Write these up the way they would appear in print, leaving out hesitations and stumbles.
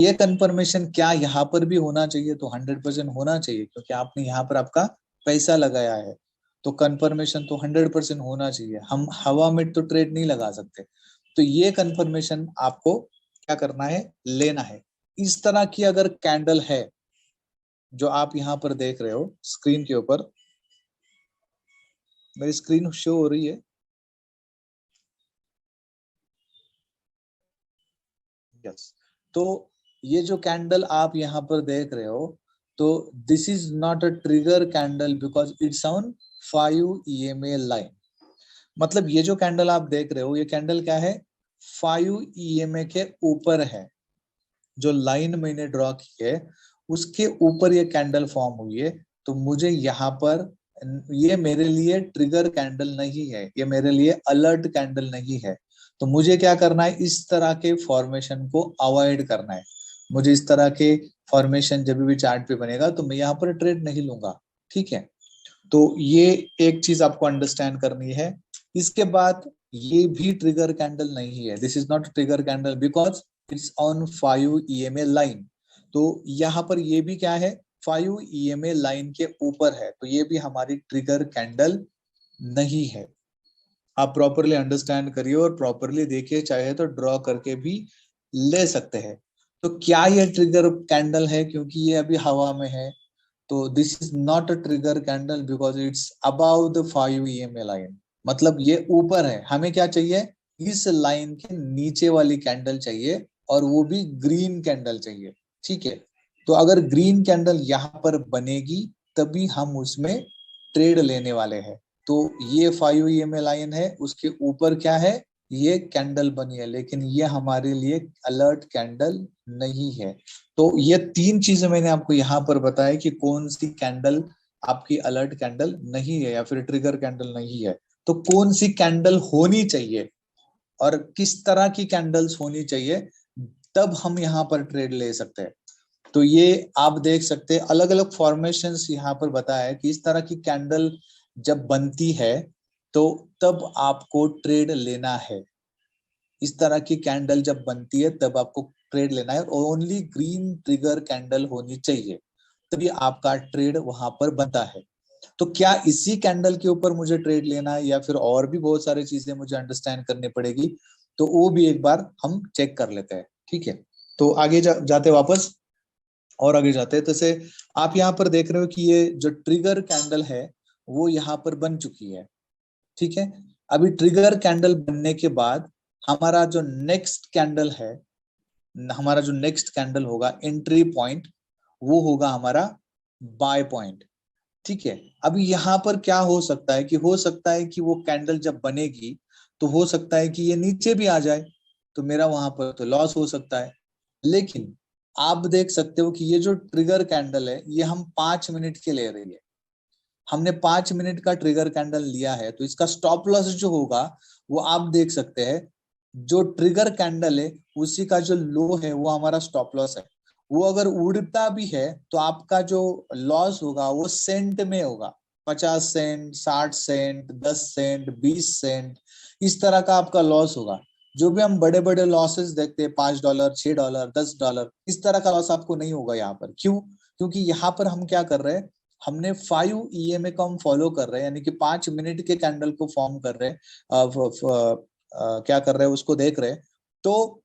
ये कंफर्मेशन क्या यहाँ पर भी होना चाहिए? तो 100% होना चाहिए, क्योंकि आपने यहाँ पर आपका पैसा लगाया है, तो कंफर्मेशन तो 100% होना चाहिए। हम हवा में तो ट्रेड नहीं लगा सकते, तो ये कंफर्मेशन आपको क्या करना है, लेना है। इस तरह की अगर कैंडल है जो आप यहाँ पर देख रहे हो स्क्रीन के ऊपर, मेरी स्क्रीन शो हो रही है? यस। तो ये जो कैंडल आप यहाँ पर देख रहे हो, तो this is not a trigger candle because it's on 5 EMA line. मतलब ये जो कैंडल आप देख रहे हो, ये कैंडल क्या है, 5 EMA के ऊपर है। जो लाइन मैंने ड्रॉ की है उसके ऊपर ये कैंडल फॉर्म हुई है। तो मुझे यहाँ पर, ये मेरे लिए ट्रिगर कैंडल नहीं है, ये मेरे लिए अलर्ट कैंडल नहीं है। तो मुझे क्या करना है, इस तरह के फॉर्मेशन को अवॉइड करना है। मुझे इस तरह के फॉर्मेशन जब भी चार्ट पे बनेगा तो मैं यहाँ पर ट्रेड नहीं लूंगा। ठीक है, तो ये एक चीज आपको अंडरस्टैंड करनी है। इसके बाद ये भी ट्रिगर कैंडल नहीं है, this is not trigger candle because it's on 5 EMA line. तो यहाँ पर ये भी क्या है, 5 EMA लाइन के ऊपर है, तो ये भी हमारी ट्रिगर कैंडल नहीं है। आप प्रॉपरली अंडरस्टैंड करिए और प्रॉपरली देखिए, चाहे तो ड्रॉ करके भी ले सकते हैं। तो क्या ये ट्रिगर कैंडल है? क्योंकि ये अभी हवा में है, तो this is not a trigger candle because it's about the 5 EMA line. मतलब ये ऊपर है, हमें क्या चाहिए, इस लाइन के नीचे वाली कैंडल चाहिए, और वो भी ग्रीन कैंडल चाहिए। ठीक है, तो अगर ग्रीन कैंडल यहाँ पर बनेगी तभी हम उसमें ट्रेड लेने वाले हैं। तो ये 5 EMA लाइन है, उसके ऊपर क्या है, ये कैंडल बनी है, लेकिन ये हमारे लिए अलर्ट कैंडल नहीं है। तो ये तीन चीजें मैंने आपको यहाँ पर बताया कि कौन सी कैंडल आपकी अलर्ट कैंडल नहीं है या फिर ट्रिगर कैंडल नहीं है। तो कौन सी कैंडल होनी चाहिए और किस तरह की कैंडल्स होनी चाहिए, तब हम यहाँ पर ट्रेड ले सकते हैं। तो ये आप देख सकते हैं, अलग अलग फॉर्मेशंस यहाँ पर बताया है कि इस तरह की कैंडल जब बनती है तो तब आपको ट्रेड लेना है। इस तरह की कैंडल जब बनती है तब आपको ट्रेड लेना है, और ओनली ग्रीन ट्रिगर कैंडल होनी चाहिए, तभी आपका ट्रेड वहां पर बनता है। तो क्या इसी कैंडल के ऊपर मुझे ट्रेड लेना है या फिर और भी बहुत सारी चीजें मुझे अंडरस्टैंड करनी पड़ेगी, तो वो भी एक बार हम चेक कर लेते हैं। ठीक है, तो आगे जाते वापस और आगे जाते हैं। तो से आप यहाँ पर देख रहे हो कि ये जो ट्रिगर कैंडल है वो यहाँ पर बन चुकी है। ठीक है, अभी ट्रिगर कैंडल बनने के बाद हमारा जो नेक्स्ट कैंडल है, हमारा जो नेक्स्ट कैंडल होगा एंट्री पॉइंट, वो होगा हमारा बाय पॉइंट। ठीक है, अभी यहाँ पर क्या हो सकता है, कि हो सकता है कि वो कैंडल जब बनेगी तो हो सकता है कि ये नीचे भी आ जाए, तो मेरा वहां पर तो लॉस हो सकता है। लेकिन आप देख सकते हो कि ये जो ट्रिगर कैंडल है ये हम 5 मिनट के ले रही है। हमने 5 मिनट का ट्रिगर कैंडल लिया है, तो इसका स्टॉप लॉस जो होगा वो आप देख सकते हैं। जो ट्रिगर कैंडल है उसी का जो लो है वो हमारा स्टॉप लॉस है। वो अगर उड़ता भी है तो आपका जो लॉस होगा वो सेंट में होगा, 50 सेंट, 60 सेंट, 10 सेंट, 20 सेंट, इस तरह का आपका लॉस होगा। जो भी हम बड़े बड़े लॉसेस देखते हैं, $5, $6, $10, इस तरह का लॉस आपको नहीं होगा यहाँ पर। क्यों? क्योंकि यहाँ पर हम क्या कर रहे हैं, हमने 5 EMA को हम फॉलो कर रहे हैं, यानी कि 5 मिनट के कैंडल को फॉर्म कर रहे हैं, क्या कर रहे हैं उसको देख रहे हैं। तो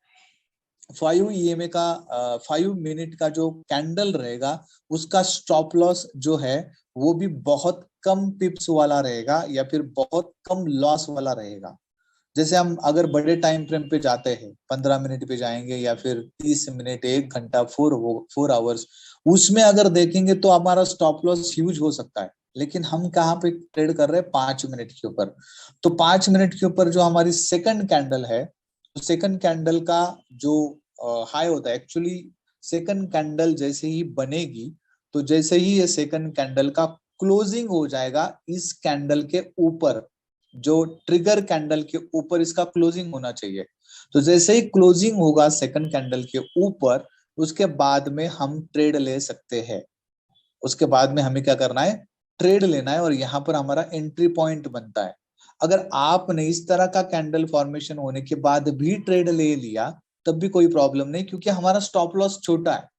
5 EMA का 5 मिनट का जो कैंडल रहेगा उसका स्टॉप लॉस जो है वो भी बहुत कम पिप्स वाला रहेगा या फिर बहुत कम लॉस वाला रहेगा। जैसे हम अगर बड़े टाइम फ्रेम पे जाते हैं, 15 मिनट पे जाएंगे या फिर 30 मिनट, 1 घंटा, 4 आवर्स, उसमें अगर देखेंगे तो हमारा स्टॉप लॉस ह्यूज हो सकता है। लेकिन हम कहाँ पे ट्रेड कर रहे हैं, 5 मिनट के ऊपर। तो 5 मिनट के ऊपर जो हमारी सेकंड कैंडल है, तो सेकंड कैंडल का जो हाई होता है, एक्चुअली सेकंड कैंडल जैसे ही बनेगी, तो जैसे ही ये सेकंड कैंडल का क्लोजिंग हो जाएगा इस कैंडल के ऊपर, जो ट्रिगर कैंडल के ऊपर इसका क्लोजिंग होना चाहिए। तो जैसे ही क्लोजिंग होगा सेकंड कैंडल के ऊपर, उसके बाद में हम ट्रेड ले सकते हैं। उसके बाद में हमें क्या करना है, ट्रेड लेना है, और यहाँ पर हमारा एंट्री पॉइंट बनता है। अगर आपने इस तरह का कैंडल फॉर्मेशन होने के बाद भी ट्रेड ले लिया तब भी कोई प्रॉब्लम नहीं, क्योंकि हमारा स्टॉप लॉस छोटा है।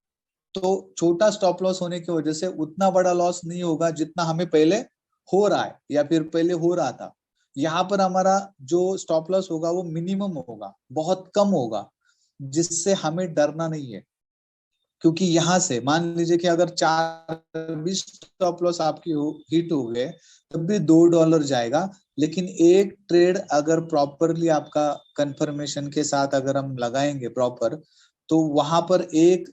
तो छोटा स्टॉप लॉस होने की वजह से उतना बड़ा लॉस नहीं होगा जितना हमें पहले हो रहा है या फिर पहले हो रहा था। यहाँ पर हमारा जो स्टॉप लॉस होगा वो मिनिमम होगा, बहुत कम होगा, जिससे हमें डरना नहीं है। क्योंकि यहाँ से मान लीजिए कि अगर 4 भी स्टॉप लॉस आपकी हिट हो गए, तब भी $2 जाएगा। लेकिन एक ट्रेड अगर प्रॉपरली आपका कंफर्मेशन के साथ अगर हम लगाएंगे प्रॉपर, तो वहां पर एक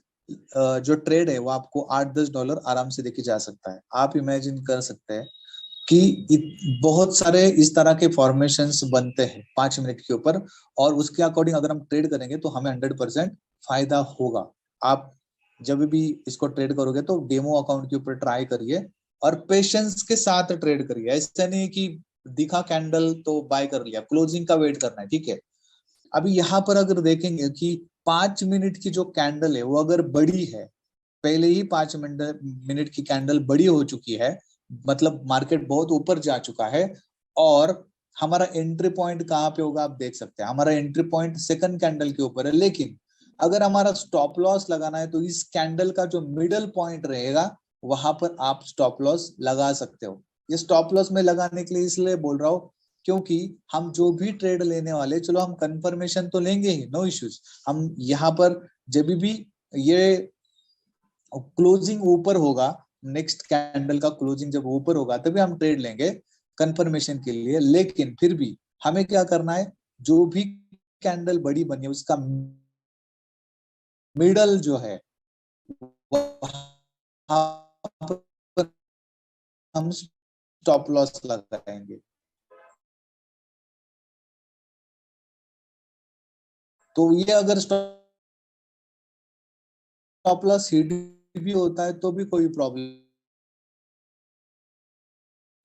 जो ट्रेड है वो आपको $8-10 आराम से देके जा सकता है। आप इमेजिन कर सकते हैं कि बहुत सारे इस तरह के फॉर्मेशंस बनते हैं 5 मिनट के ऊपर, और उसके अकॉर्डिंग अगर हम ट्रेड करेंगे तो हमें 100% फायदा होगा। आप जब भी इसको ट्रेड करोगे तो डेमो अकाउंट के ऊपर ट्राई करिए और पेशेंस के साथ ट्रेड करिए। ऐसा नहीं कि दिखा कैंडल तो बाय कर लिया, क्लोजिंग का वेट करना है, ठीक है। अभी यहाँ पर अगर देखेंगे कि 5 मिनट की जो कैंडल है वो अगर बड़ी है, पहले ही 5 मिनट की कैंडल बड़ी हो चुकी है, मतलब मार्केट बहुत ऊपर जा चुका है, और हमारा एंट्री पॉइंट कहाँ पे होगा आप देख सकते हैं। हमारा एंट्री पॉइंट सेकंड कैंडल के ऊपर है, लेकिन अगर हमारा स्टॉप लॉस लगाना है तो इस कैंडल का जो मिडल पॉइंट रहेगा वहां पर आप स्टॉप लॉस लगा सकते हो। ये स्टॉप लॉस में लगाने के लिए इसलिए बोल रहा हूँ क्योंकि हम जो भी ट्रेड लेने वाले, चलो हम कंफर्मेशन तो लेंगे ही, नो इश्यूज। हम यहाँ पर जब भी ये क्लोजिंग ऊपर होगा, नेक्स्ट कैंडल का क्लोजिंग जब ऊपर होगा तभी हम ट्रेड लेंगे कंफर्मेशन के लिए। लेकिन फिर भी हमें क्या करना है, जो भी कैंडल बड़ी बनी है उसका मिडल जो है वहां पर हम स्टॉप लॉस लगाएंगे। तो ये अगर स्टॉप लॉस हिट भी होता है तो भी कोई प्रॉब्लम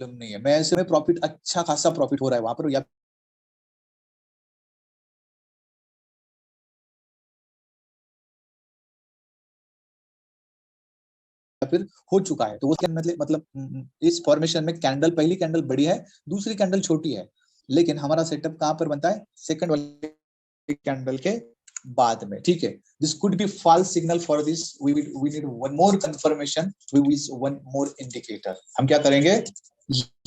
नहीं है। मैं ऐसे में प्रॉफिट, अच्छा खासा प्रॉफिट हो रहा है वहां पर, या फिर हो चुका है। तो उसके मतलब इस फॉर्मेशन में कैंडल, पहली कैंडल बड़ी है, दूसरी कैंडल छोटी है, लेकिन हमारा सेटअप कहां पर बनता है, सेकंड वाली कैंडल के बाद में, ठीक है। This could be false signal for this, we need one more confirmation, we will one more indicator. हम क्या करेंगे,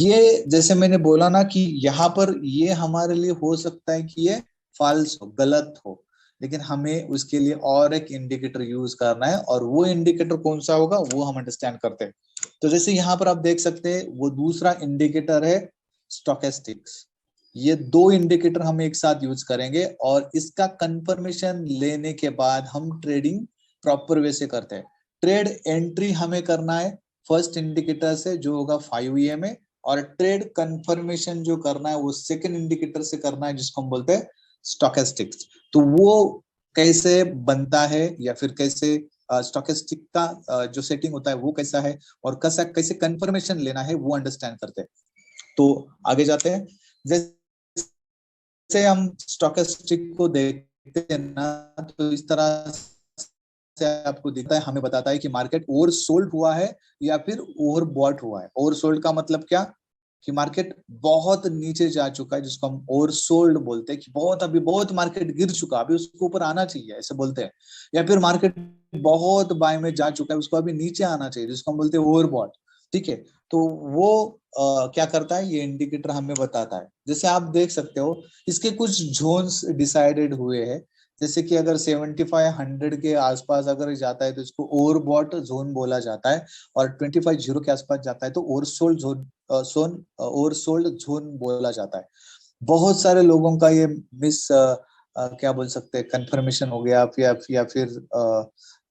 ये जैसे मैंने बोला ना कि यहाँ पर ये हमारे लिए हो सकता है कि ये फॉल्स हो, गलत हो, लेकिन हमें उसके लिए और एक इंडिकेटर यूज करना है, और वो इंडिकेटर कौन सा होगा वो हम अंडरस्टैंड करते हैं। तो जैसे यहाँ पर आप देख सकते हैं वो दूसरा इंडिकेटर है स्टोकेस्टिक्स। ये दो इंडिकेटर हम एक साथ यूज करेंगे, और इसका कंफर्मेशन लेने के बाद हम ट्रेडिंग प्रॉपर वे से करते हैं। ट्रेड एंट्री हमें करना है फर्स्ट इंडिकेटर से जो होगा 5 EMA, और ट्रेड कंफर्मेशन जो करना है वो सेकंड इंडिकेटर से करना है जिसको हम बोलते हैं स्टोकेस्टिक्स। तो वो कैसे बनता है, या फिर कैसे स्टोकेस्टिक का जो सेटिंग होता है वो कैसा है, और कैसा कैसे कंफर्मेशन लेना है वो अंडरस्टैंड करते हैं। तो आगे जाते हैं। जैसे हम स्टोकेस्टिक को देखते हैं ना, तो इस तरह से आपको दिखता है, हमें बताता है कि मार्केट ओवर सोल्ड हुआ है या फिर ओवर बॉट हुआ है। ओवर सोल्ड का मतलब क्या, कि मार्केट बहुत नीचे जा चुका है, जिसको हम ओवर सोल्ड बोलते हैं, कि बहुत अभी बहुत मार्केट गिर चुका, अभी उसके ऊपर आना चाहिए, ऐसे बोलते हैं। या फिर मार्केट बहुत बाय में जा चुका है, उसको अभी नीचे आना चाहिए, जिसको हम बोलते हैं ओवर बॉट, ठीक है। तो वो क्या करता है, ये इंडिकेटर हमें बताता है। जैसे आप देख सकते हो इसके कुछ जोन्स डिसाइडेड हुए हैं। जैसे कि अगर 75-100 के आसपास अगर जाता है तो इसको ओवरबॉट जोन बोला जाता है, और 25-0 के आसपास जाता है तो ओवरसोल्ड जोन ओवरसोल्ड जोन बोला जाता है। बहुत सारे लोगों का ये मिस क्या बोल सकते हैं, कंफर्मेशन हो गया, या फिर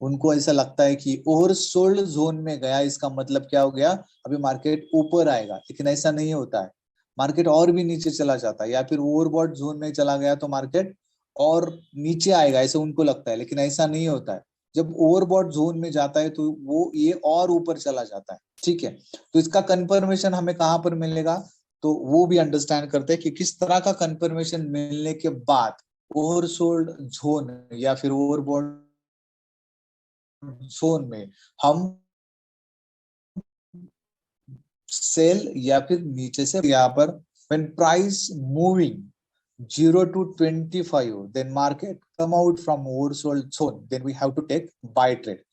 उनको ऐसा लगता है कि ओवरसोल्ड जोन में गया, इसका मतलब क्या हो गया, अभी मार्केट ऊपर आएगा, लेकिन ऐसा नहीं होता है। मार्केट और भी नीचे चला जाता है, या फिर ओवरबॉट जोन में चला गया तो मार्केट और नीचे आएगा, ऐसे उनको लगता है, लेकिन ऐसा नहीं होता है। जब ओवरबॉट जोन में जाता है तो वो ये और ऊपर चला जाता है, ठीक है। तो इसका कंफर्मेशन हमें कहाँ पर मिलेगा, तो वो भी अंडरस्टैंड करते हैं कि किस तरह का कंफर्मेशन मिलने के बाद ओवरसोल्ड जोन या फिर ओवरबॉट जोन में हम सेल या फिर नीचे से यहाँ पर when price moving 0 to 25, then market come out from oversold zone, then we have to take buy trade.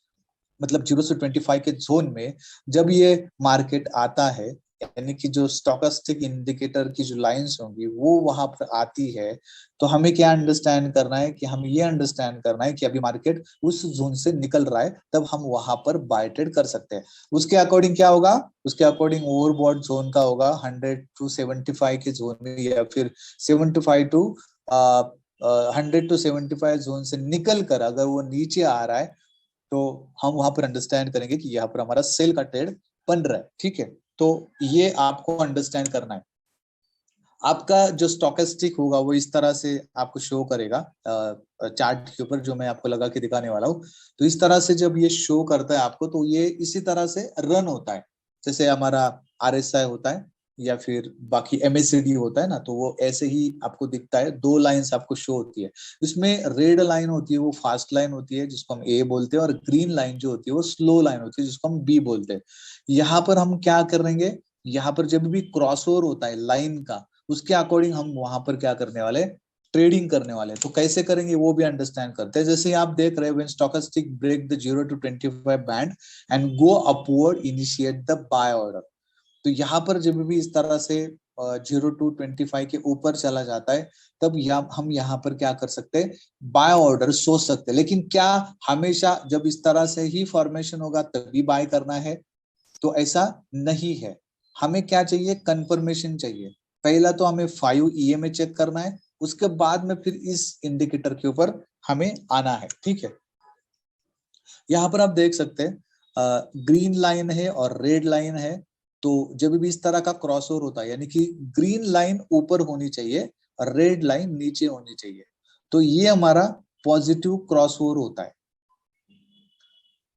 मतलब 0 से 25 के जोन में जब ये मार्केट आता है, यानी कि जो स्टोकेस्टिक इंडिकेटर की जो लाइंस होंगी वो वहां पर आती है, तो हमें क्या अंडरस्टैंड करना है कि हम ये अंडरस्टैंड करना है कि अभी मार्केट उस जोन से निकल रहा है, तब हम वहां पर बाय ट्रेड कर सकते हैं। उसके अकॉर्डिंग क्या होगा, उसके अकॉर्डिंग ओवरबॉट जोन का होगा 100 टू 75 के जोन में, या फिर 75 टू 100 टू 75 जोन से निकल कर अगर वो नीचे आ रहा है, तो हम वहां पर अंडरस्टैंड करेंगे कि यहाँ पर हमारा सेल का ट्रेड बन रहा है। ठीक है, तो ये आपको अंडरस्टैंड करना है। आपका जो स्टोकेस्टिक होगा वो इस तरह से आपको शो करेगा चार्ट के ऊपर, जो मैं आपको लगा के दिखाने वाला हूँ। तो इस तरह से जब ये शो करता है आपको, तो ये इसी तरह से रन होता है, जैसे हमारा RSI होता है या फिर बाकी MACD होता है ना, तो वो ऐसे ही आपको दिखता है। दो लाइंस आपको शो होती है, इसमें रेड लाइन होती है वो फास्ट लाइन होती है जिसको हम A बोलते हैं, और ग्रीन लाइन जो होती है वो स्लो लाइन होती है जिसको हम B बोलते हैं। यहाँ पर हम क्या करेंगे, यहाँ पर जब भी क्रॉसओवर होता है लाइन का, उसके अकॉर्डिंग हम वहां पर क्या करने वाले, ट्रेडिंग करने वाले। तो कैसे करेंगे वो भी अंडरस्टैंड करते हैं। जैसे आप देख रहे हैं, when stochastic break the 0 to 25 band and go upward, initiate the buy order. तो यहाँ पर जब भी इस तरह से 0 to 25 के ऊपर चला जाता है, तब हम यहाँ पर क्या कर सकते हैं, बाय ऑर्डर सोच सकते हैं। लेकिन क्या हमेशा जब इस तरह से ही फॉर्मेशन होगा तभी बाय करना है, तो ऐसा नहीं है। हमें क्या चाहिए, कंफर्मेशन चाहिए। पहला तो हमें 5 EMA चेक करना है, उसके बाद में फिर इस इंडिकेटर के ऊपर हमें आना है। ठीक है, यहाँ पर आप देख सकते हैं ग्रीन लाइन है और रेड लाइन है। तो जब भी इस तरह का क्रॉसओवर होता है, यानी कि ग्रीन लाइन ऊपर होनी चाहिए और रेड लाइन नीचे होनी चाहिए, तो ये हमारा पॉजिटिव क्रॉसओवर होता है।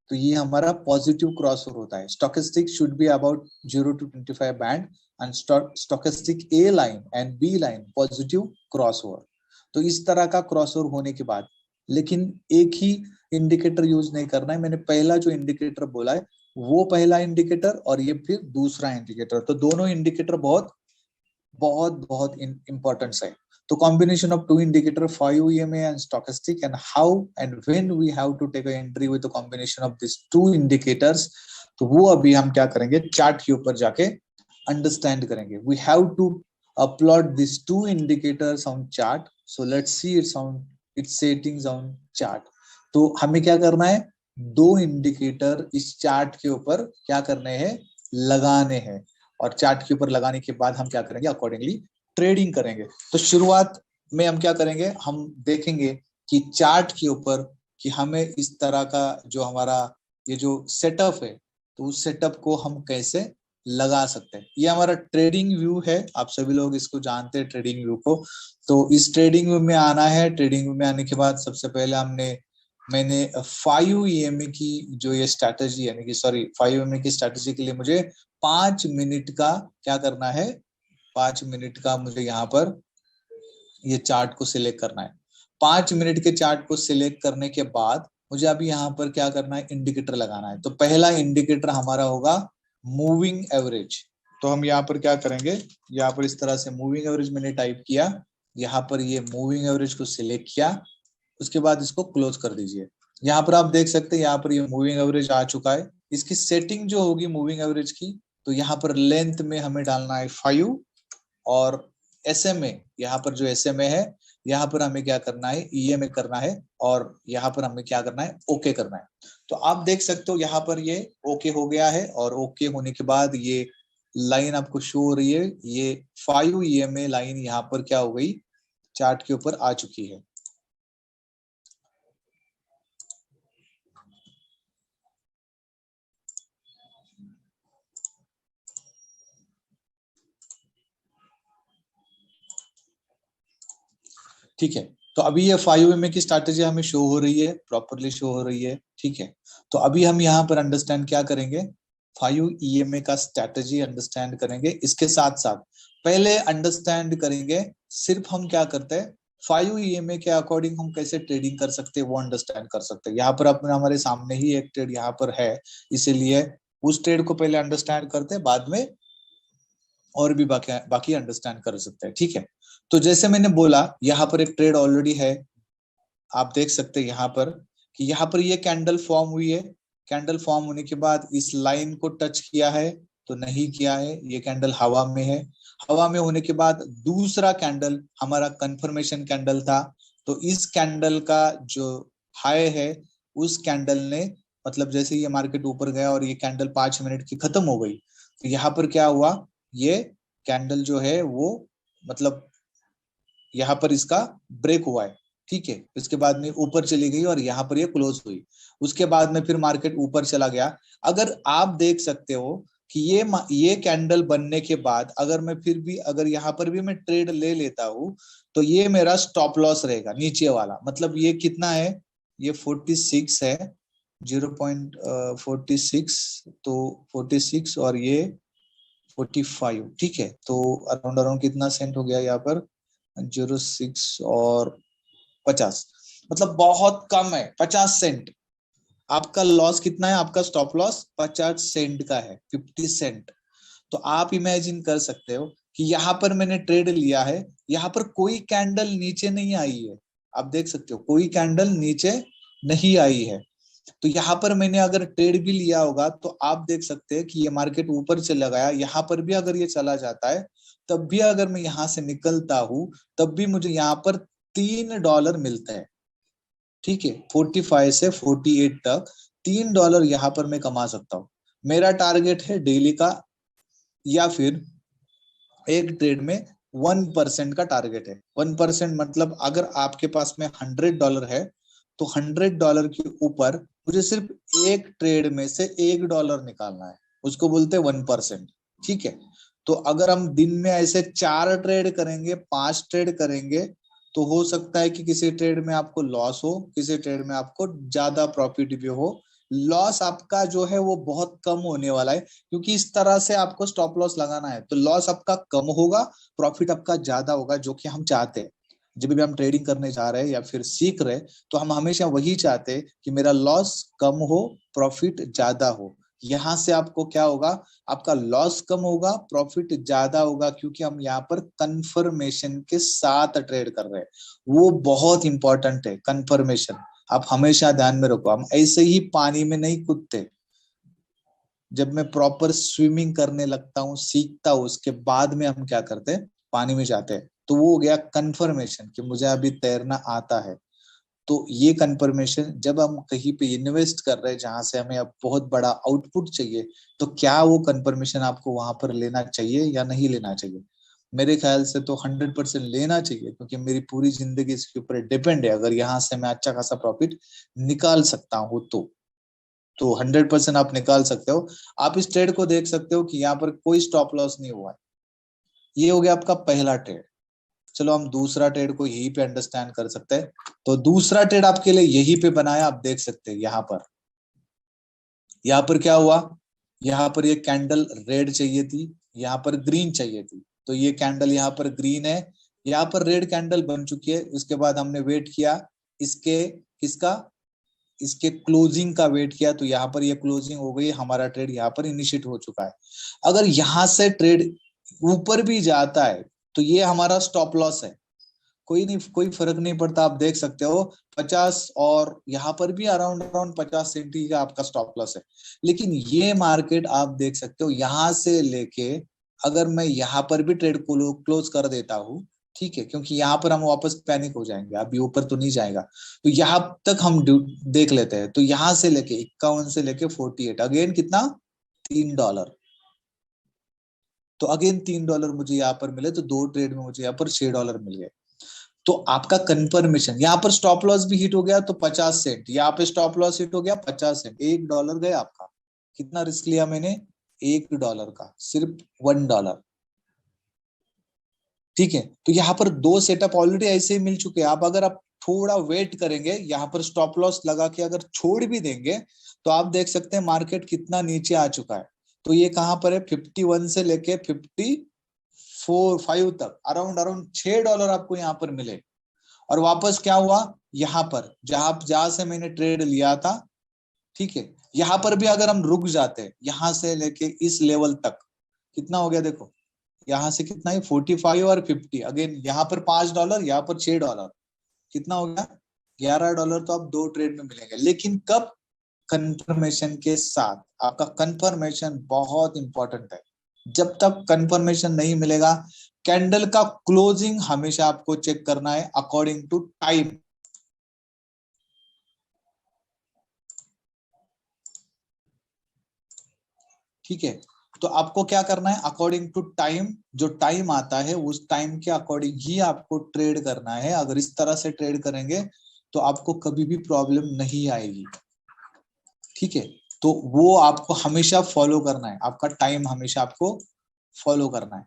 तो ये हमारा पॉजिटिव क्रॉसओवर होता है। Stochastic should be about 0 to 25 band and stochastic A line and B line positive crossover. तो इस तरह का क्रॉसओवर होने के बाद, लेकिन एक ही इंडिकेटर यूज नहीं करना है। मैंने पहला जो इंडिकेटर बोला है वो पहला इंडिकेटर, और ये फिर दूसरा इंडिकेटर, तो दोनों इंडिकेटर बहुत बहुत बहुत इंपॉर्टेंट है। तो combination of two indicator 5 EMA and stochastic, and how and when we have to take a entry with the combination of these two indicators, तो वो अभी हम क्या करेंगे, चार्ट के ऊपर जाके अंडरस्टैंड करेंगे। We have to upload these two indicators on chart, so let's see its settings on chart। तो हमें क्या करना है, दो इंडिकेटर इस चार्ट के ऊपर क्या करने हैं, लगाने हैं, और चार्ट के ऊपर लगाने के बाद हम क्या करेंगे, अकॉर्डिंगली ट्रेडिंग करेंगे। तो शुरुआत में हम क्या करेंगे, हम देखेंगे कि चार्ट के ऊपर कि हमें इस तरह का जो हमारा ये जो सेटअप है, तो उस सेटअप को हम कैसे लगा सकते हैं। ये हमारा ट्रेडिंग व्यू है, आप सभी लोग इसको जानते हैं ट्रेडिंग व्यू को। तो इस ट्रेडिंग व्यू में आना है। ट्रेडिंग व्यू में आने के बाद सबसे पहले मैंने 5 EMA की जो ये स्ट्रैटेजी, यानी कि 5 EMA की स्ट्रैटेजी के लिए मुझे 5 मिनट का क्या करना है, 5 मिनट का मुझे यहाँ पर ये चार्ट को सिलेक्ट करना है। 5 मिनट के चार्ट को सिलेक्ट करने के बाद मुझे अभी यहाँ पर क्या करना है, इंडिकेटर लगाना है। तो पहला इंडिकेटर हमारा होगा मूविंग एवरेज। तो हम यहाँ पर क्या करेंगे, यहाँ पर इस तरह से मूविंग एवरेज मैंने टाइप किया, यहाँ पर ये मूविंग एवरेज को सिलेक्ट किया, उसके बाद इसको क्लोज कर दीजिए। यहाँ पर आप देख सकते हैं यहाँ पर ये मूविंग एवरेज आ चुका है। इसकी सेटिंग जो होगी मूविंग एवरेज की, तो यहाँ पर लेंथ में हमें डालना है 5, और SMA, यहाँ पर जो SMA है, यहाँ पर हमें क्या करना है, EMA करना है, और यहाँ पर हमें क्या करना है, ओके करना है। तो आप देख सकते हो यहाँ पर ये ओके हो गया है, और ओके होने के बाद ये लाइन आपको शो हो रही है, ये 5 EMA लाइन यहाँ पर क्या हो गई, चार्ट के ऊपर आ चुकी है। ठीक है, तो अभी ये 5 EMA की स्ट्रैटेजी हमें शो हो रही है, प्रॉपरली शो हो रही है। ठीक है, तो अभी हम यहाँ पर अंडरस्टैंड क्या करेंगे, 5 EMA का स्ट्रैटेजी अंडरस्टैंड करेंगे। इसके साथ साथ पहले अंडरस्टैंड करेंगे सिर्फ हम क्या करते हैं, 5 EMA के अकॉर्डिंग हम कैसे ट्रेडिंग कर सकते हैं वो अंडरस्टैंड कर सकते हैं। यहाँ पर अपने हमारे सामने ही एक ट्रेड यहाँ पर है, इसीलिए उस ट्रेड को पहले अंडरस्टैंड करते हैं, बाद में और भी बाकी बाकी अंडरस्टैंड कर सकते हैं, ठीक है। तो जैसे मैंने बोला यहाँ पर एक ट्रेड ऑलरेडी है, आप देख सकते हैं यहाँ पर कि यहाँ पर ये कैंडल फॉर्म हुई है। कैंडल फॉर्म होने के बाद इस लाइन को टच किया है तो नहीं किया है, ये कैंडल हवा में है। हवा में होने के बाद दूसरा कैंडल हमारा कंफर्मेशन कैंडल था, तो इस कैंडल का जो हाई है उस कैंडल ने, मतलब जैसे ये मार्केट ऊपर गया और ये कैंडल 5 मिनट की खत्म हो गई, तो यहाँ पर क्या हुआ, ये कैंडल जो है वो मतलब यहाँ पर इसका ब्रेक हुआ है, ठीक है। इसके बाद में ऊपर चली गई और यहाँ पर ये क्लोज हुई। उसके बाद में फिर मार्केट ऊपर चला गया। अगर आप देख सकते हो कि ये कैंडल बनने के बाद अगर मैं फिर भी अगर यहाँ पर भी मैं ट्रेड ले लेता हूँ तो ये मेरा स्टॉप लॉस रहेगा नीचे वाला। मतलब ये कितना है, ये 46 है, 0.46, तो 46 और ये 45, ठीक है। तो अराउंड अराउंड कितना सेंट हो गया यहाँ पर, 0.6 और 50, मतलब बहुत कम है, 50 सेंट। आपका लॉस कितना है, आपका स्टॉप लॉस 50 सेंट का है, 50 सेंट। तो आप इमेजिन कर सकते हो कि यहाँ पर मैंने ट्रेड लिया है, यहाँ पर कोई कैंडल नीचे नहीं आई है। आप देख सकते हो कोई कैंडल नीचे नहीं आई है। तो यहाँ पर मैंने अगर ट्रेड भी लिया होगा तो आप देख सकते हैं कि ये मार्केट ऊपर चला गया, यहाँ पर भी अगर ये चला जाता है तब भी अगर मैं यहाँ से निकलता हूं तब भी मुझे यहाँ पर $3 मिलता है, ठीक है। 45 से 48 तक $3 यहाँ पर मैं कमा सकता हूँ। मेरा टारगेट है डेली का या फिर एक ट्रेड में 1% का टारगेट है। 1% मतलब अगर आपके पास में $100 है तो $100 के ऊपर मुझे सिर्फ एक ट्रेड में से $1 निकालना है, उसको बोलते हैं 1%, ठीक है। तो अगर हम दिन में ऐसे 4 ट्रेड करेंगे, 5 ट्रेड करेंगे, तो हो सकता है कि किसी ट्रेड में आपको लॉस हो, किसी ट्रेड में आपको ज्यादा प्रॉफिट भी हो। लॉस आपका जो है वो बहुत कम होने वाला है, क्योंकि इस तरह से आपको स्टॉप लॉस लगाना है तो लॉस आपका कम होगा, प्रॉफिट आपका ज्यादा होगा, जो कि हम चाहते हैं। जब भी हम ट्रेडिंग करने जा रहे हैं या फिर सीख रहे हैं तो हम हमेशा वही चाहते हैं कि मेरा लॉस कम हो, प्रॉफिट ज्यादा हो। यहाँ से आपको क्या होगा, आपका लॉस कम होगा, प्रॉफिट ज्यादा होगा, क्योंकि हम यहाँ पर कंफर्मेशन के साथ ट्रेड कर रहे हैं। वो बहुत इंपॉर्टेंट है कंफर्मेशन, आप हमेशा ध्यान में रखो। हम ऐसे ही पानी में नहीं कूदते। जब मैं प्रॉपर स्विमिंग करने लगता हूँ, सीखता हूँ, उसके बाद में हम क्या करते हैं, पानी में जाते हैं। तो वो हो गया कंफर्मेशन कि मुझे अभी तैरना आता है। तो ये कंफर्मेशन जब हम कहीं पे इन्वेस्ट कर रहे हैं जहां से हमें अब बहुत बड़ा आउटपुट चाहिए, तो क्या वो कंफर्मेशन आपको वहां पर लेना चाहिए या नहीं लेना चाहिए? मेरे ख्याल से तो 100% लेना चाहिए, क्योंकि मेरी पूरी जिंदगी इसके ऊपर डिपेंड है। अगर यहाँ से मैं अच्छा खासा प्रॉफिट निकाल सकता हूँ तो 100% आप निकाल सकते हो। आप इस ट्रेड को देख सकते हो कि यहाँ पर कोई स्टॉप लॉस नहीं हुआ है। ये हो गया आपका पहला ट्रेड। चलो हम दूसरा ट्रेड को यहीं पे अंडरस्टैंड कर सकते हैं। तो दूसरा ट्रेड आपके लिए यहीं पे बनाया, आप देख सकते हैं यहाँ पर क्या हुआ, यहाँ पर ये कैंडल रेड चाहिए थी, यहाँ पर ग्रीन चाहिए थी। तो ये कैंडल यहाँ पर ग्रीन है, यहाँ पर रेड कैंडल बन चुकी है। उसके बाद हमने वेट किया इसके किसका, इसके क्लोजिंग का वेट किया, तो यहाँ पर ये क्लोजिंग हो गई, हमारा ट्रेड यहाँ पर इनिशिएट हो चुका है। अगर यहाँ से ट्रेड ऊपर भी जाता है तो ये हमारा स्टॉप लॉस है, कोई नहीं, कोई फर्क नहीं पड़ता। आप देख सकते हो 50 और यहाँ पर भी अराउंड अराउंड 50 सेंट ही का आपका स्टॉप लॉस है। लेकिन ये मार्केट आप देख सकते हो यहाँ से लेके अगर मैं यहाँ पर भी ट्रेड को क्लोज कर देता हूँ, ठीक है, क्योंकि यहाँ पर हम वापस पैनिक हो जाएंगे, अभी ऊपर तो नहीं जाएगा। तो यहाँ तक हम देख लेते हैं। तो यहाँ से लेके 51 से लेके 48, अगेन कितना, $3। तो अगेन $3 मुझे यहाँ पर मिले, तो दो ट्रेड में मुझे यहाँ पर $6 मिल गए। तो आपका कंफर्मेशन, यहाँ पर स्टॉप लॉस भी हिट हो गया तो 50 सेंट, यहाँ पे स्टॉप लॉस हिट हो गया 50 सेंट, $1 गया आपका। कितना रिस्क लिया मैंने, $1 का, सिर्फ $1, ठीक है। तो यहाँ पर दो सेटअप ऑलरेडी ऐसे ही मिल चुके हैं। अगर आप थोड़ा वेट करेंगे, यहाँ पर स्टॉप लॉस लगा के अगर छोड़ भी देंगे, तो आप देख सकते हैं मार्केट कितना नीचे आ चुका है। तो ये कहां पर है, 51 से लेके 54 5 तक अराउंड अराउंड $6 आपको यहाँ पर मिले। और वापस क्या हुआ, यहाँ पर जहां से मैंने ट्रेड लिया था, ठीक है, यहाँ पर भी अगर हम रुक जाते, यहाँ से लेके इस लेवल तक कितना हो गया देखो, यहाँ से कितना है, 45 और 50, अगेन यहाँ पर $5, यहाँ पर $6, कितना हो गया, $11 तो अब 2 ट्रेड में मिलेंगे। लेकिन कब, कंफर्मेशन के साथ। आपका कंफर्मेशन बहुत इंपॉर्टेंट है। जब तक कंफर्मेशन नहीं मिलेगा, कैंडल का क्लोजिंग हमेशा आपको चेक करना है अकॉर्डिंग टू टाइम। ठीक है, तो आपको क्या करना है, अकॉर्डिंग टू टाइम, जो टाइम आता है उस टाइम के अकॉर्डिंग ही आपको ट्रेड करना है। अगर इस तरह से ट्रेड करेंगे तो आपको कभी भी प्रॉब्लम नहीं आएगी। ठीक है, तो वो आपको हमेशा फॉलो करना है, आपका टाइम हमेशा आपको फॉलो करना है।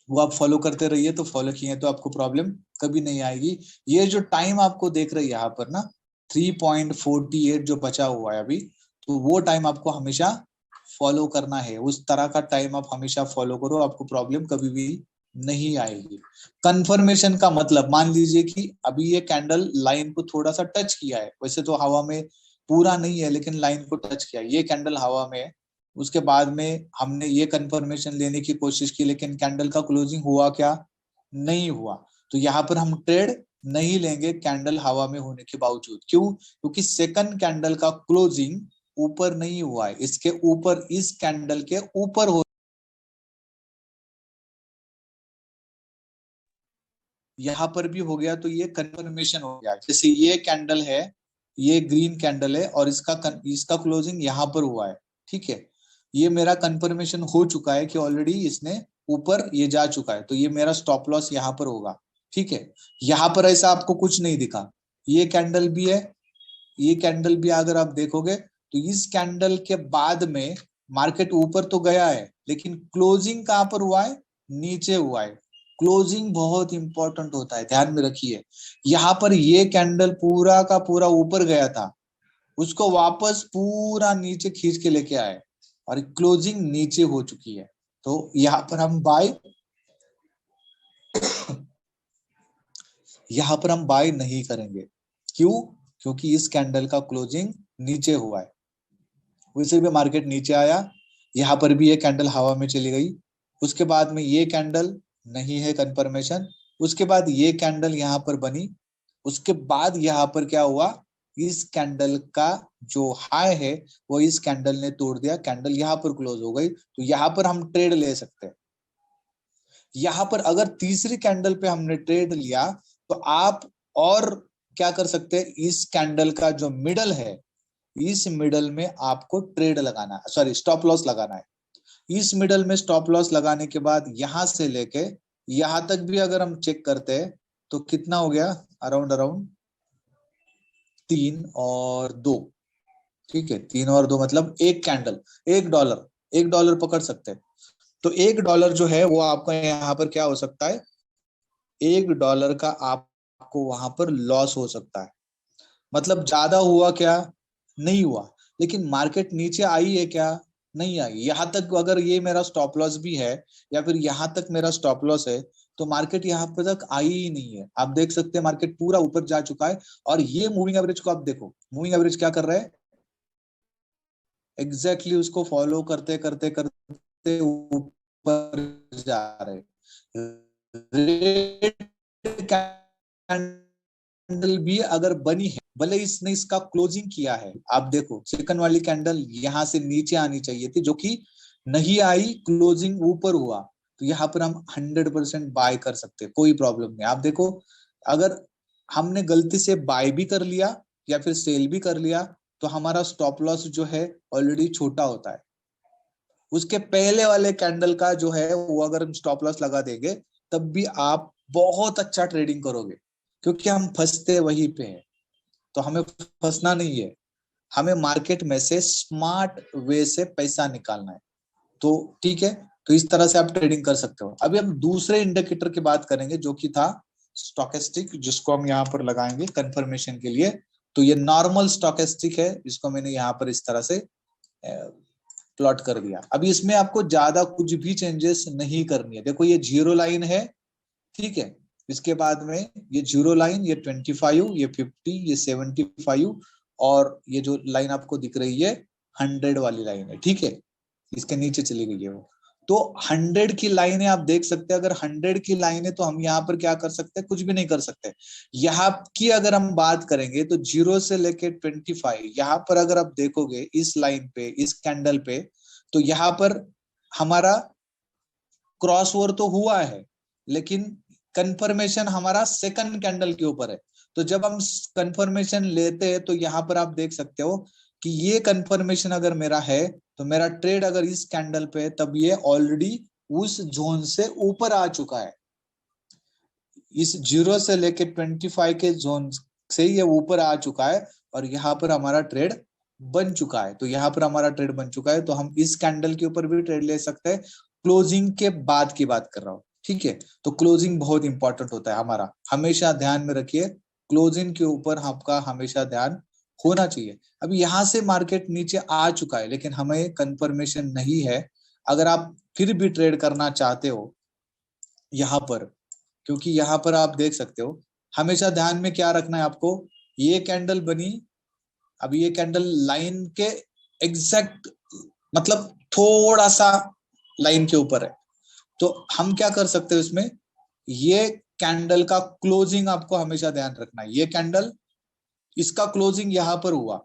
वो आप फॉलो करते रहिए, तो फॉलो किए तो आपको प्रॉब्लम कभी नहीं आएगी। ये जो टाइम आपको देख रही है यहाँ पर ना, 3.48 जो बचा हुआ है अभी, तो वो टाइम आपको हमेशा फॉलो करना है। उस तरह का टाइम आप हमेशा फॉलो करो, आपको प्रॉब्लम कभी भी नहीं आएगी। कंफर्मेशन का मतलब, मान लीजिए कि अभी ये कैंडल लाइन को थोड़ा सा टच किया है, वैसे तो हवा में पूरा नहीं है लेकिन लाइन को टच किया, ये कैंडल हवा में है। उसके बाद में हमने ये कंफर्मेशन लेने की कोशिश की, लेकिन कैंडल का क्लोजिंग हुआ क्या, नहीं हुआ। तो यहाँ पर हम ट्रेड नहीं लेंगे कैंडल हवा में होने के बावजूद। क्यों? क्योंकि सेकंड कैंडल का क्लोजिंग ऊपर नहीं हुआ है, इसके ऊपर, इस कैंडल के ऊपर हो, यहां पर भी हो गया, तो ये कंफर्मेशन हो गया। जैसे ये कैंडल है, ये ग्रीन कैंडल है और इसका क्लोजिंग यहां पर हुआ है। ठीक है, ये मेरा कंफर्मेशन हो चुका है कि ऑलरेडी इसने ऊपर ये जा चुका है, तो ये मेरा स्टॉप लॉस यहां पर होगा। ठीक है, यहां पर ऐसा आपको कुछ नहीं दिखा, ये कैंडल भी है, ये कैंडल भी अगर आप देखोगे तो इस कैंडल के बाद में मार्केट ऊपर तो गया है, लेकिन क्लोजिंग कहां पर हुआ है, नीचे हुआ है। क्लोजिंग बहुत इंपॉर्टेंट होता है, ध्यान में रखिए। यहां पर ये कैंडल पूरा का पूरा ऊपर गया था, उसको वापस पूरा नीचे खींच के लेके आए और क्लोजिंग नीचे हो चुकी है। तो यहां पर हम बाय यहां पर हम बाय नहीं करेंगे। क्यों? क्योंकि इस कैंडल का क्लोजिंग नीचे हुआ है। वैसे भी मार्केट नीचे आया, यहाँ पर भी ये कैंडल हवा में चली गई, उसके बाद में ये कैंडल नहीं है कंफर्मेशन, उसके बाद ये कैंडल यहाँ पर बनी, उसके बाद यहाँ पर क्या हुआ, इस कैंडल का जो हाई है वो इस कैंडल ने तोड़ दिया, कैंडल यहाँ पर क्लोज हो गई, तो यहाँ पर हम ट्रेड ले सकते हैं। यहाँ पर अगर तीसरी कैंडल पे हमने ट्रेड लिया तो आप और क्या कर सकते हैं, इस कैंडल का जो मिडल है, इस मिडल में आपको ट्रेड लगाना है, सॉरी स्टॉप लॉस लगाना है। इस मिडल में स्टॉप लॉस लगाने के बाद यहां से लेके यहां तक भी अगर हम चेक करते हैं तो कितना हो गया, अराउंड अराउंड 3 और 2। ठीक है, 3 और 2 मतलब एक कैंडल, $1, $1 पकड़ सकते हैं। तो $1 जो है वो आपका यहाँ पर क्या हो सकता है, $1 का आपको वहां पर लॉस हो सकता है। मतलब ज्यादा हुआ क्या, नहीं हुआ, लेकिन मार्केट नीचे आई है क्या, नहीं आई। यहां तक अगर ये मेरा स्टॉप लॉस भी है या फिर यहां तक मेरा स्टॉप लॉस है, तो मार्केट यहाँ पर तक आई ही नहीं है। आप देख सकते हैं मार्केट पूरा ऊपर जा चुका है। और ये मूविंग एवरेज को आप देखो, मूविंग एवरेज क्या कर रहा है, एग्जैक्टली उसको फॉलो करते करते करते ऊपर जा रहे हैं। रेड कैंडल भी अगर बनी है, भले इसने इसका क्लोजिंग किया है, आप देखो सेकंड वाली कैंडल यहां से नीचे आनी चाहिए थी, जो कि नहीं आई, क्लोजिंग ऊपर हुआ, तो यहाँ पर हम 100% बाय कर सकते हैं, कोई प्रॉब्लम नहीं। आप देखो, अगर हमने गलती से बाय भी कर लिया या फिर सेल भी कर लिया, तो हमारा स्टॉप लॉस जो है ऑलरेडी छोटा होता है। उसके पहले वाले कैंडल का जो है वो अगर हम स्टॉप लॉस लगा देंगे, तब भी आप बहुत अच्छा ट्रेडिंग करोगे, क्योंकि हम फंसते वहीं पे हैं। तो हमें फंसना नहीं है, हमें मार्केट में से स्मार्ट वे से पैसा निकालना है। तो ठीक है, तो इस तरह से आप ट्रेडिंग कर सकते हो। अभी हम दूसरे इंडिकेटर की बात करेंगे जो कि था स्टोकेस्टिक, जिसको हम यहाँ पर लगाएंगे कंफर्मेशन के लिए। तो ये नॉर्मल स्टोकेस्टिक है, जिसको मैंने यहाँ पर इस तरह से प्लॉट कर दिया। अभी इसमें आपको ज्यादा कुछ भी चेंजेस नहीं करनी है। देखो ये जीरो लाइन है, ठीक है, इसके बाद में ये जीरो लाइन, ये 25, ये 50, ये 75, और ये जो लाइन आपको दिख रही है 100 वाली लाइन है। ठीक है, इसके नीचे चली गई है वो। तो 100 की लाइन है, आप देख सकते हैं, अगर 100 की लाइन है तो हम यहाँ पर क्या कर सकते हैं, कुछ भी नहीं कर सकते। यहाँ की अगर हम बात करेंगे तो 0 से लेके 25, यहाँ पर अगर आप देखोगे इस लाइन पे, इस कैंडल पे, तो यहाँ पर हमारा क्रॉस ओवर तो हुआ है, लेकिन कंफर्मेशन हमारा सेकंड कैंडल के ऊपर है। तो जब हम कंफर्मेशन लेते हैं तो यहाँ पर आप देख सकते हो कि ये कंफर्मेशन अगर मेरा है तो मेरा ट्रेड अगर इस कैंडल पे है तब ये ऑलरेडी उस जोन से ऊपर आ चुका है। इस 0 से लेके 25 के जोन से ये ऊपर आ चुका है और यहाँ पर हमारा ट्रेड बन चुका है। तो यहाँ पर हमारा ट्रेड बन चुका है, तो हम इस कैंडल के ऊपर भी ट्रेड ले सकते हैं। क्लोजिंग के बाद की बात कर रहा हूँ, ठीक है। तो क्लोजिंग बहुत इंपॉर्टेंट होता है हमारा, हमेशा ध्यान में रखिए, क्लोजिंग के ऊपर आपका हमेशा ध्यान होना चाहिए। अब यहाँ से मार्केट नीचे आ चुका है लेकिन हमें कंफर्मेशन नहीं है। अगर आप फिर भी ट्रेड करना चाहते हो यहाँ पर, क्योंकि यहाँ पर आप देख सकते हो, हमेशा ध्यान में क्या रखना है आपको, ये कैंडल बनी, अब ये कैंडल लाइन के एग्जैक्ट मतलब थोड़ा सा लाइन के ऊपर है। तो हम क्या कर सकते हैं इसमें, ये कैंडल का क्लोजिंग आपको हमेशा ध्यान रखना है। ये कैंडल, इसका क्लोजिंग यहाँ पर हुआ,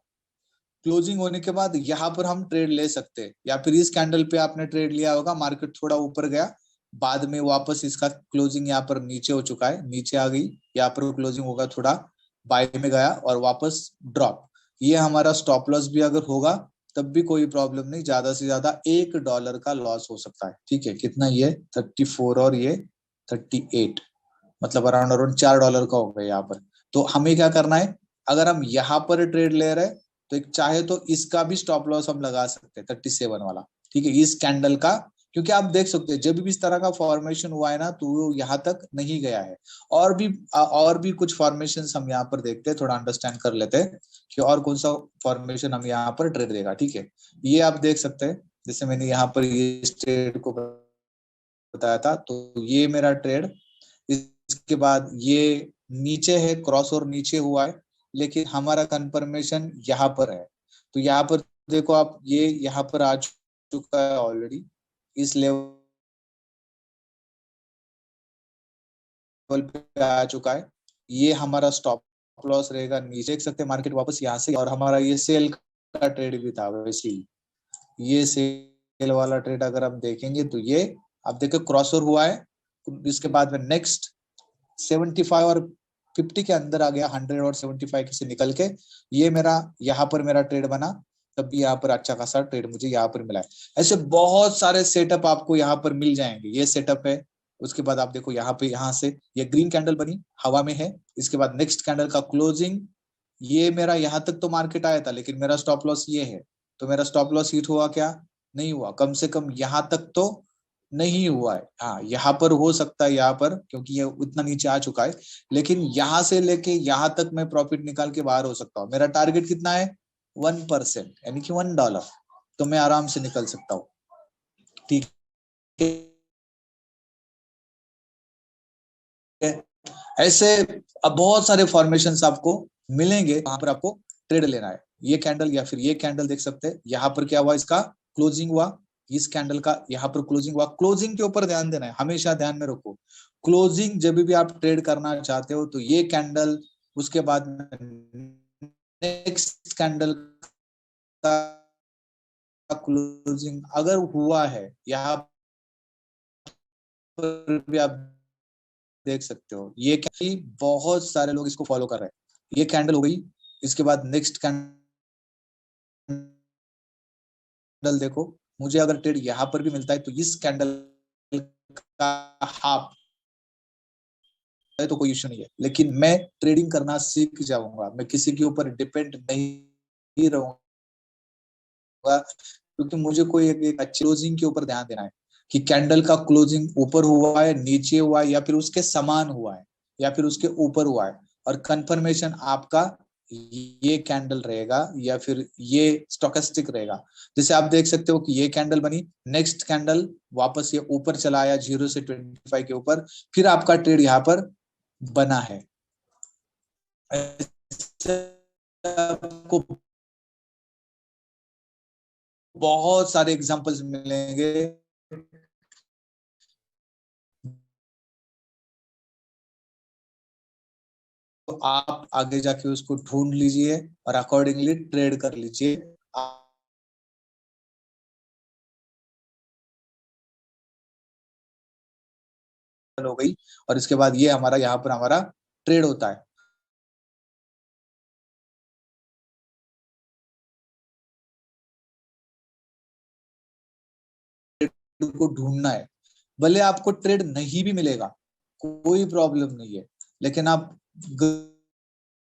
क्लोजिंग होने के बाद यहाँ पर हम ट्रेड ले सकते हैं, या फिर इस कैंडल पे आपने ट्रेड लिया होगा, मार्केट थोड़ा ऊपर गया, बाद में वापस इसका क्लोजिंग यहाँ पर नीचे हो चुका है, नीचे आ गई, यहाँ पर क्लोजिंग होगा, थोड़ा बाय में गया और वापस ड्रॉप। ये हमारा स्टॉप लॉस भी अगर होगा तब भी कोई प्रॉब्लम नहीं, ज्यादा से ज्यादा $1 का लॉस हो सकता है, ठीक है। कितना, ये 34 और ये 38, मतलब अराउंड अराउंड $4 का हो गया यहाँ पर। तो हमें क्या करना है, अगर हम यहाँ पर ट्रेड ले रहे हैं तो एक चाहे तो इसका भी स्टॉप लॉस हम लगा सकते हैं, 37 वाला, ठीक है, इस कैंडल का। क्योंकि आप देख सकते हैं जब भी इस तरह का फॉर्मेशन हुआ है ना तो वो यहाँ तक नहीं गया है। और भी कुछ फॉर्मेशन हम यहाँ पर देखते हैं, थोड़ा अंडरस्टैंड कर लेते हैं कि और कौन सा फॉर्मेशन हम यहाँ पर ट्रेड देगा, ठीक है। ये आप देख सकते हैं, जैसे मैंने यहाँ पर ये ट्रेड को बताया था, तो ये मेरा ट्रेड, इसके बाद ये नीचे है, क्रॉस और नीचे हुआ है, लेकिन हमारा कंफर्मेशन यहाँ पर है। तो यहाँ पर देखो आप, ये यहाँ पर आ चुका है ऑलरेडी, इस लेवल पे आ चुका है। ये हमारा स्टॉप लॉस रहेगा, नीचे देख सकते हैं मार्केट वापस यहाँ से, और हमारा ये सेल का ट्रेड भी था वैसे ही। ये सेल वाला ट्रेड अगर हम देखेंगे तो ये आप देखो क्रॉसओवर हुआ है, इसके बाद में नेक्स्ट 75 और 50 के अंदर आ गया, 100 और 75 से निकल के ये मेरा यहाँ पर मेरा ट्रेड बना, तब भी यहाँ पर अच्छा खासा ट्रेड मुझे यहाँ पर मिला है। ऐसे बहुत सारे सेटअप आपको यहाँ पर मिल जाएंगे, ये सेटअप है। उसके बाद आप देखो यहाँ पे, यहाँ से ये ग्रीन कैंडल बनी, हवा में है, इसके बाद नेक्स्ट कैंडल का क्लोजिंग, ये मेरा यहाँ तक तो मार्केट आया था लेकिन मेरा स्टॉप लॉस ये है। तो मेरा स्टॉप लॉस हिट हुआ क्या, नहीं हुआ, कम से कम यहाँ तक तो नहीं हुआ है। हाँ, यहाँ पर हो सकता है, यहाँ पर क्योंकि ये उतना नीचे आ चुका है, लेकिन यहाँ से लेके यहाँ तक मैं प्रॉफिट निकाल के बाहर हो सकता हूँ। मेरा टारगेट कितना है, 1%, यानी कि $1, तो मैं आराम से निकल सकता हूँ, ठीक है। ऐसे अब बहुत सारे फॉर्मेशंस आपको मिलेंगे, वहां पर आपको ट्रेड लेना है। ये कैंडल या फिर ये कैंडल देख सकते हैं, यहाँ पर क्या हुआ, इसका क्लोजिंग हुआ, इस कैंडल का यहाँ पर क्लोजिंग हुआ। क्लोजिंग के ऊपर ध्यान देना है, हमेशा ध्यान में रखो क्लोजिंग। जब भी आप ट्रेड करना चाहते हो तो ये कैंडल, उसके बाद नेक्स्ट कैंडल का क्लोजिंग अगर हुआ है, यहाँ पर भी आप देख सकते हो, ये बहुत सारे लोग इसको फॉलो कर रहे हैं। ये कैंडल हो गई, इसके बाद नेक्स्ट कैंडल देखो, मुझे अगर ट्रेड यहाँ पर भी मिलता है तो इस कैंडल का हाफ है तो कोई इश्यू नहीं है, लेकिन मैं ट्रेडिंग करना सीख जाऊंगा, मैं किसी के ऊपर डिपेंड नहीं रहूंगा, क्योंकि मुझे कोई एक अच्छे क्लोजिंग के ऊपर ध्यान देना है कि कैंडल का क्लोजिंग ऊपर हुआ है, नीचे हुआ है, या फिर उसके समान हुआ है, या फिर उसके ऊपर हुआ है, और कंफर्मेशन आपका ये कैंडल रहेगा या फिर ये स्टोकेस्टिक रहेगा। जैसे आप देख सकते हो कि ये कैंडल बनी, नेक्स्ट कैंडल वापस ये ऊपर चला आया 0 से 25 के ऊपर, फिर आपका ट्रेड यहाँ पर बना है। आपको बहुत सारे एग्जांपल्स मिलेंगे आप आगे जाके उसको ढूंढ लीजिए और अकॉर्डिंगली ट्रेड कर लीजिए। हो गई और इसके बाद ये हमारा यहाँ पर हमारा ट्रेड होता है। को ढूंढना है, भले आपको ट्रेड नहीं भी मिलेगा कोई प्रॉब्लम नहीं है, लेकिन आप